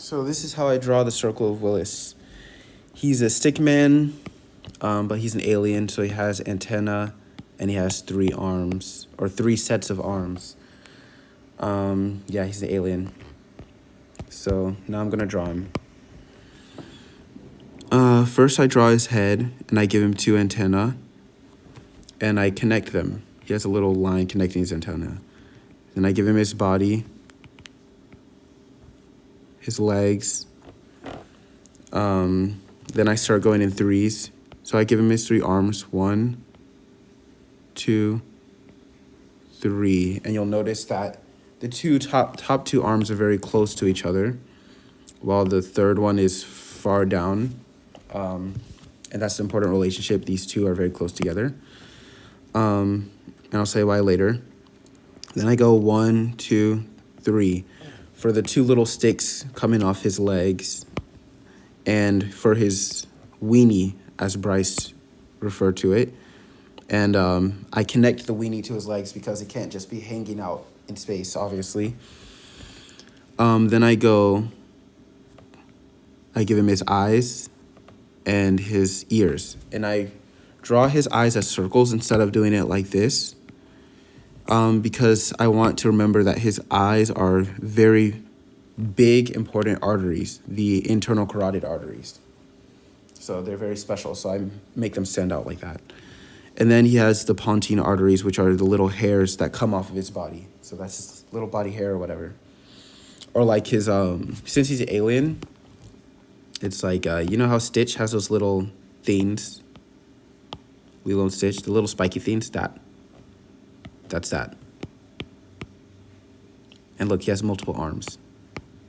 So this is how I draw the Circle of Willis. He's a stickman, but he's an alien, so he has antenna, and he has 3 arms, or 3 sets of arms. Yeah, he's an alien. So now I'm gonna draw him. First I draw his head, and I give him 2 antennae, and I connect them. He has a little line connecting his antenna. Then I give him his body, his legs. Then I start going in 3s. So I give him his 3 arms. 1, 2, 3. And you'll notice that the top 2 arms are very close to each other, while the third one is far down. And that's an important relationship. These 2 are very close together. And I'll say why later. Then I go 1, 2, 3 for the 2 little sticks coming off his legs, and for his weenie, as Bryce referred to it. And I connect the weenie to his legs because it can't just be hanging out in space, obviously. Then I give him his eyes and his ears. And I draw his eyes as circles instead of doing it like this, because I want to remember that his eyes are very big, important arteries, the internal carotid arteries. So they're very special, so I make them stand out like that. And then he has the pontine arteries, which are the little hairs that come off of his body. So that's his little body hair or whatever. Or like his, since he's an alien, it's like, you know how Stitch has those little things? Lilo and Stitch, the little spiky things, that's that. And look, he has multiple arms.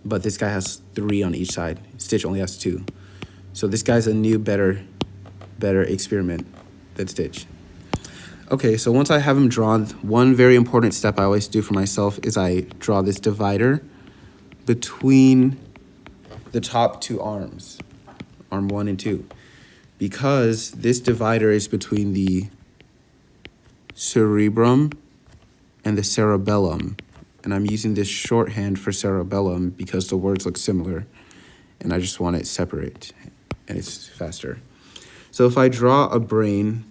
But this guy has 3 on each side. Stitch only has 2. So this guy's a new, better experiment than Stitch. Okay, so once I have him drawn, one very important step I always do for myself is I draw this divider between the top 2 arms, arm 1 and 2, because this divider is between the cerebrum and the cerebellum. And I'm using this shorthand for cerebellum because the words look similar, and I just want it separate, and it's faster. So if I draw a brain,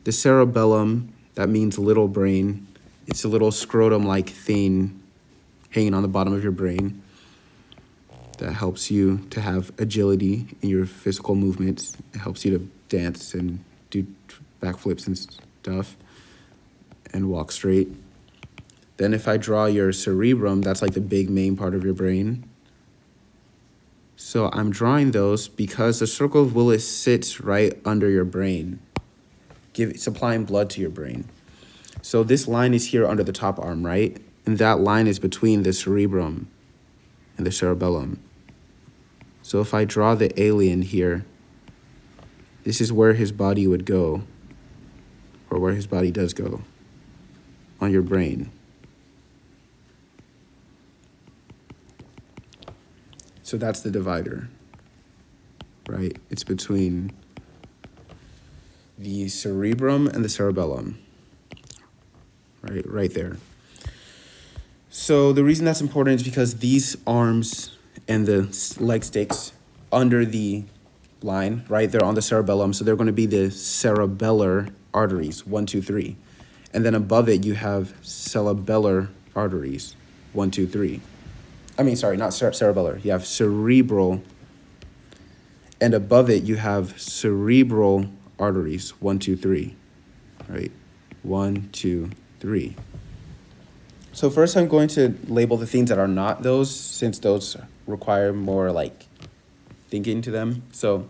the cerebellum, that means little brain. It's a little scrotum-like thing hanging on the bottom of your brain that helps you to have agility in your physical movements. It helps you to dance and do backflips and stuff and walk straight. Then if I draw your cerebrum, that's like the big main part of your brain. So I'm drawing those because the Circle of Willis sits right under your brain, supplying blood to your brain. So this line is here under the top arm, right? And that line is between the cerebrum and the cerebellum. So if I draw the alien here, this is where his body would go, or where his body does go, on your brain. So that's the divider, right? It's between the cerebrum and the cerebellum, right there. So the reason that's important is because these arms and the leg sticks under the line, right, they're on the cerebellum, so they're going to be the cerebellar arteries, 1, 2, 3. And then above it, you have cerebellar arteries, 1, 2, 3. I mean, sorry, not cerebellar. You have cerebral, and above it, you have cerebral arteries, 1, 2, 3, right? 1, 2, 3. So first I'm going to label the things that are not those, since those require more like thinking to them. So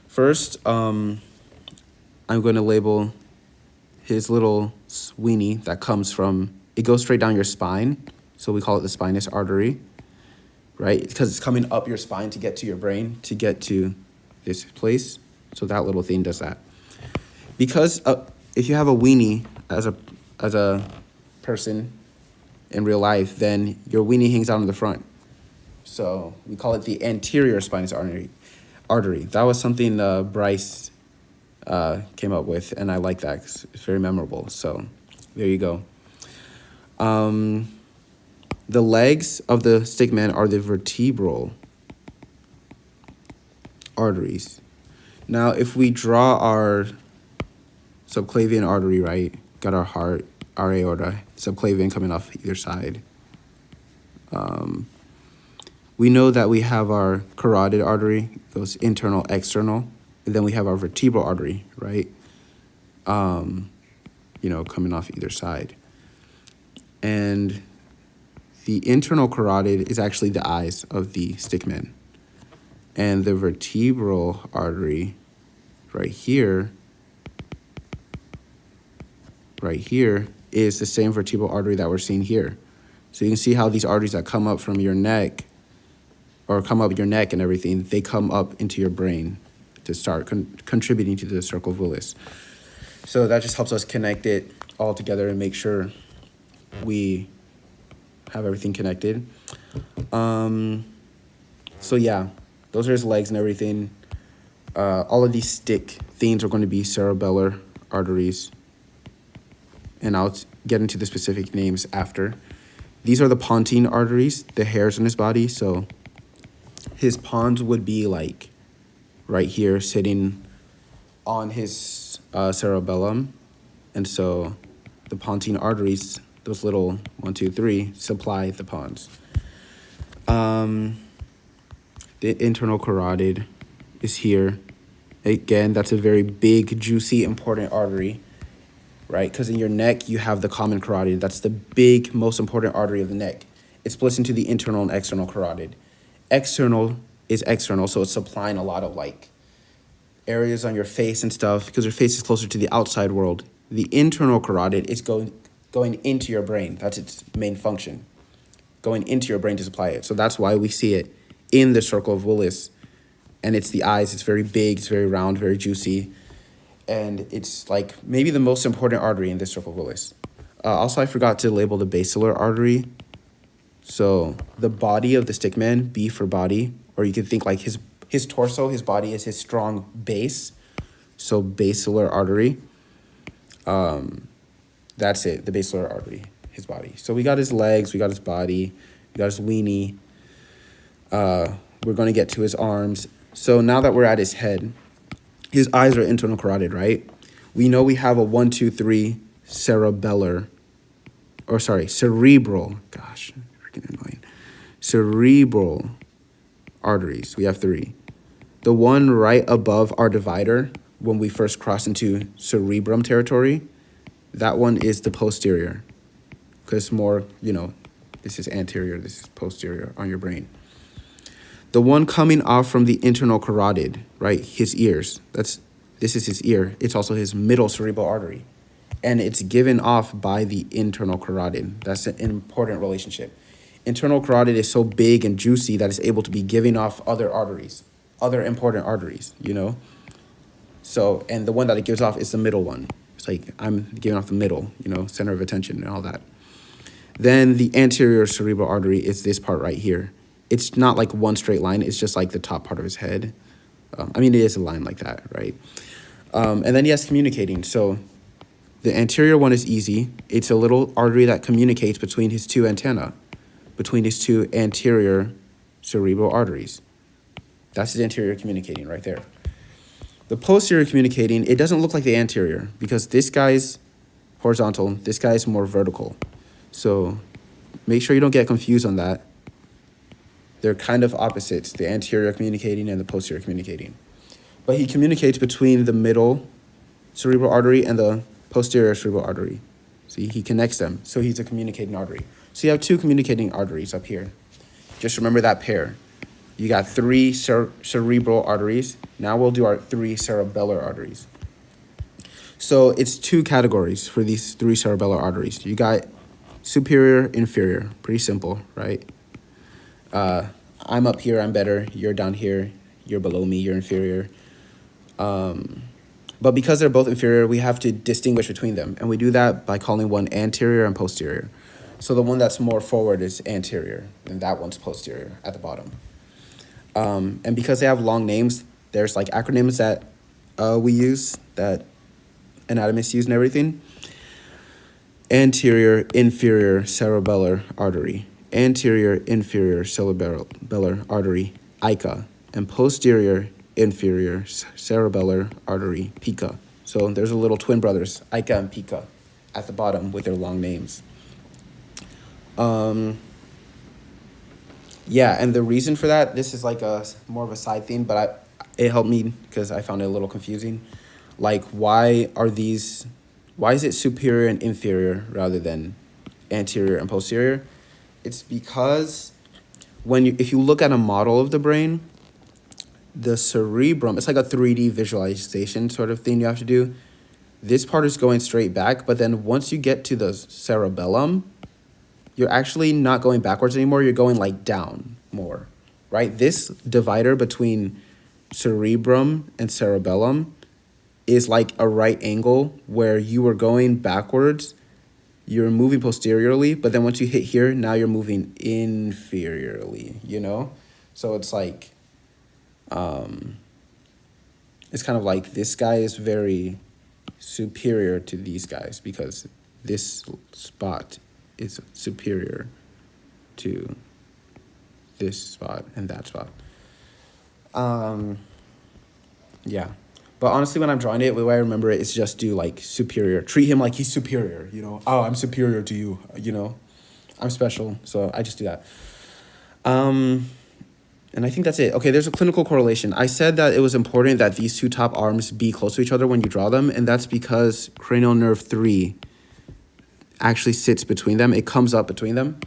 first, I'm going to label his little weenie that comes from, it goes straight down your spine. So we call it the spinous artery, right? Because it's coming up your spine to get to your brain, to get to this place. So that little thing does that. Because if you have a weenie as a person in real life, then your weenie hangs out in the front. So we call it the anterior spinous artery. That was something Bryce came up with, and I like that 'cause it's very memorable. So there you go. the legs of the stickman are the vertebral arteries. Now, if we draw our subclavian artery, right, got our heart, our aorta, subclavian coming off either side. We know that we have our carotid artery, goes internal, external, and then we have our vertebral artery, right? Coming off either side. And the internal carotid is actually the eyes of the stickman. And the vertebral artery right here is the same vertebral artery that we're seeing here. So you can see how these arteries that come up from your neck or come up your neck and everything, they come up into your brain to start contributing to the Circle of Willis. So that just helps us connect it all together and make sure we have everything connected. So yeah, those are his legs and everything. All of these stick things are going to be cerebellar arteries. And I'll get into the specific names after. These are the pontine arteries, the hairs in his body. So his pons would be like right here sitting on his cerebellum. And so the pontine arteries, those little 1, 2, 3, supply the pons. The internal carotid is here. Again, that's a very big, juicy, important artery, right? Because in your neck, you have the common carotid. That's the big, most important artery of the neck. It splits into the internal and external carotid. External is external, so it's supplying a lot of like areas on your face and stuff because your face is closer to the outside world. The internal carotid is going into your brain. That's its main function, going into your brain to supply it. So that's why we see it in the Circle of Willis. And it's the eyes. It's very big. It's very round, very juicy. And it's like maybe the most important artery in this Circle of Willis. Also, I forgot to label the basilar artery. So the body of the stickman, B for body, or you could think like his torso, his body is his strong base. So basilar artery. That's it, the basilar artery, his body. So we got his legs, we got his body, we got his weenie. We're going to get to his arms. So now that we're at his head, his eyes are internal carotid, right? We know we have a 1, 2, 3 cerebral. Gosh, freaking annoying. Cerebral arteries. We have 3. The one right above our divider, when we first cross into cerebrum territory, that one is the posterior. Because more, this is anterior, this is posterior on your brain. The one coming off from the internal carotid, right? His ears. This is his ear. It's also his middle cerebral artery. And it's given off by the internal carotid. That's an important relationship. Internal carotid is so big and juicy that it's able to be giving off other arteries, other important arteries, So, and the one that it gives off is the middle one. It's like I'm giving off the middle, center of attention and all that. Then the anterior cerebral artery is this part right here. It's not like one straight line. It's just like the top part of his head. It is a line like that, right? And then he has communicating. So the anterior one is easy. It's a little artery that communicates between his 2 antennae, between his 2 anterior cerebral arteries. That's his anterior communicating right there. The posterior communicating, it doesn't look like the anterior because this guy's horizontal, this guy's more vertical. So make sure you don't get confused on that. They're kind of opposites, the anterior communicating and the posterior communicating. But he communicates between the middle cerebral artery and the posterior cerebral artery. See, he connects them, so he's a communicating artery. So you have 2 communicating arteries up here. Just remember that pair. You got 3 cerebral arteries. Now we'll do our 3 cerebellar arteries. So it's 2 categories for these 3 cerebellar arteries. You got superior, inferior. Pretty simple, right? I'm up here, I'm better. You're down here, you're below me, you're inferior. But because they're both inferior, we have to distinguish between them. And we do that by calling one anterior and posterior. So the one that's more forward is anterior, and that one's posterior at the bottom. And because they have long names, there's like acronyms that we use, that anatomists use and everything. Anterior inferior cerebellar artery. anterior inferior cerebellar artery, ICA, and posterior inferior cerebellar artery, PICA. So there's a little twin brothers, ICA and PICA, at the bottom with their long names. Yeah, and the reason for that, this is like a more of a side theme, but it helped me because I found it a little confusing. Like, why is it superior and inferior rather than anterior and posterior? It's because if you look at a model of the brain, the cerebrum, it's like a 3D visualization sort of thing you have to do. This part is going straight back, but then once you get to the cerebellum, you're actually not going backwards anymore. You're going like down more, right? This divider between cerebrum and cerebellum is like a right angle where you were going backwards. You're moving posteriorly, but then once you hit here, now you're moving inferiorly, you know? So it's like, it's kind of like this guy is very superior to these guys because this spot is superior to this spot and that spot. Yeah. But honestly, when I'm drawing it, the way I remember it is just do like superior. Treat him like he's superior, you know? Oh, I'm superior to you, you know? I'm special, so I just do that. And I think that's it. Okay, there's a clinical correlation. I said that it was important that these two top arms be close to each other when you draw them, and that's because cranial nerve 3 actually sits between them. It comes up between them.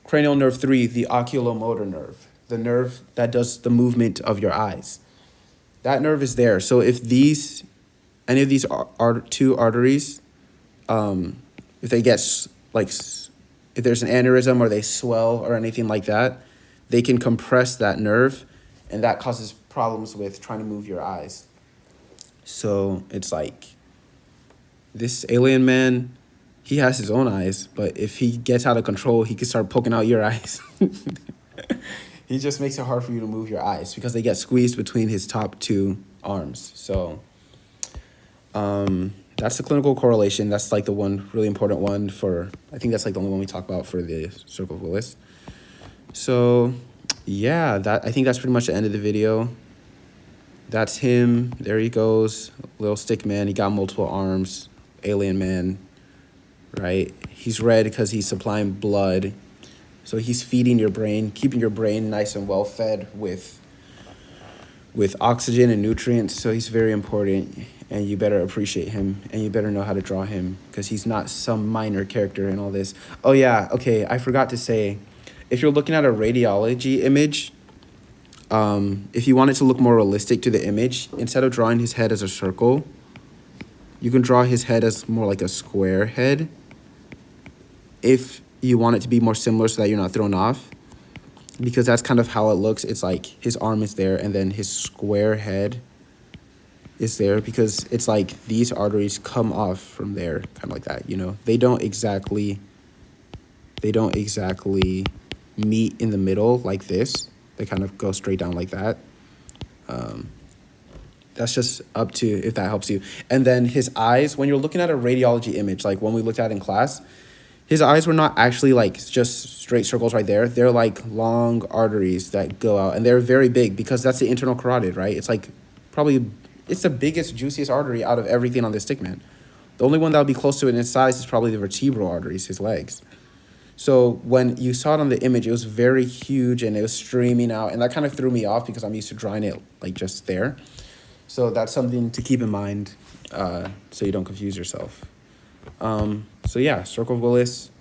Cranial nerve 3, the oculomotor nerve, the nerve that does the movement of your eyes. That nerve is there. So if any of these are two arteries, if they get if there's an aneurysm or they swell or anything like that, they can compress that nerve, and that causes problems with trying to move your eyes. So it's like this alien man, he has his own eyes, but if he gets out of control, he can start poking out your eyes. He just makes it hard for you to move your eyes because they get squeezed between his top two arms. So that's the clinical correlation. That's like the one really important one I think that's like the only one we talk about for the Circle of Willis. So yeah, I think that's pretty much the end of the video. That's him. There he goes. Little Stickman. He got multiple arms. Alien man, right? He's red because he's supplying blood. So he's feeding your brain, keeping your brain nice and well fed with oxygen and nutrients. So he's very important, and you better appreciate him, and you better know how to draw him because he's not some minor character in all this. Oh yeah, okay, I forgot to say, if you're looking at a radiology image, if you want it to look more realistic to the image, instead of drawing his head as a circle, you can draw his head as more like a square head. If you want it to be more similar so that you're not thrown off, because that's kind of how it looks. It's like his arm is there and then his square head is there because it's like these arteries come off from there, kind of like that, you know? They don't exactly meet in the middle like this. They kind of go straight down like that. That's just up to if that helps you. And then his eyes, when you're looking at a radiology image, like one we looked at in class, his eyes were not actually like just straight circles right there. They're like long arteries that go out, and they're very big because that's the internal carotid, right? It's like it's the biggest, juiciest artery out of everything on this Stickman. The only one that would be close to it in size is probably the vertebral arteries, his legs. So when you saw it on the image, it was very huge and it was streaming out, and that kind of threw me off because I'm used to drawing it like just there. So that's something to keep in mind so you don't confuse yourself. So yeah, Circle of Willis,